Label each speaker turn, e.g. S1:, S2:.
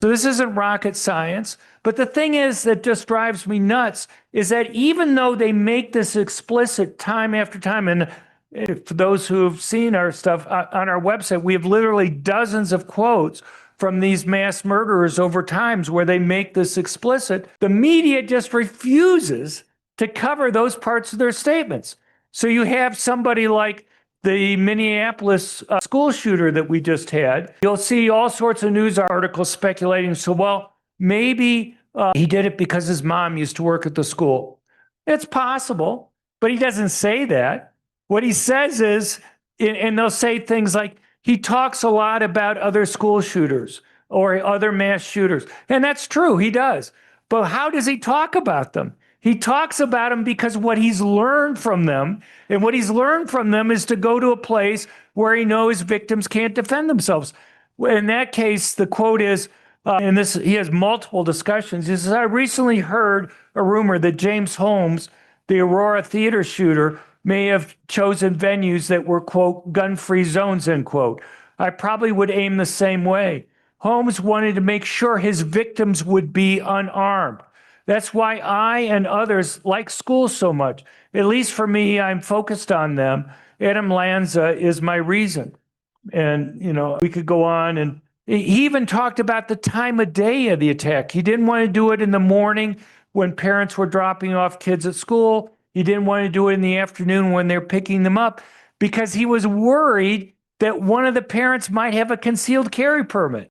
S1: So this isn't rocket science. But the thing is that just drives me nuts is that even though they make this explicit time after time, and for those who have seen our stuff on our website, we have literally dozens of quotes from these mass murderers over times where they make this explicit. The media just refuses to cover those parts of their statements. So you have somebody like the Minneapolis school shooter that we just had. You'll see all sorts of news articles speculating, so, well, maybe he did it because his mom used to work at the school. It's possible, but he doesn't say that. What he says is, and they'll say things like, he talks a lot about other school shooters or other mass shooters. And that's true, he does. But how does he talk about them? He talks about them because what he's learned from them, and what he's learned from them is to go to a place where he knows victims can't defend themselves. In that case, the quote is, and this, he has multiple discussions. He says, I recently heard a rumor that James Holmes, the Aurora theater shooter, may have chosen venues that were, quote, gun-free zones, end quote. I probably would aim the same way. Holmes wanted to make sure his victims would be unarmed. That's why I and others like schools so much. At least for me, I'm focused on them. Adam Lanza is my reason. And, we could go on. And he even talked about the time of day of the attack. He didn't want to do it in the morning when parents were dropping off kids at school. He didn't want to do it in the afternoon when they're picking them up because he was worried that one of the parents might have a concealed carry permit.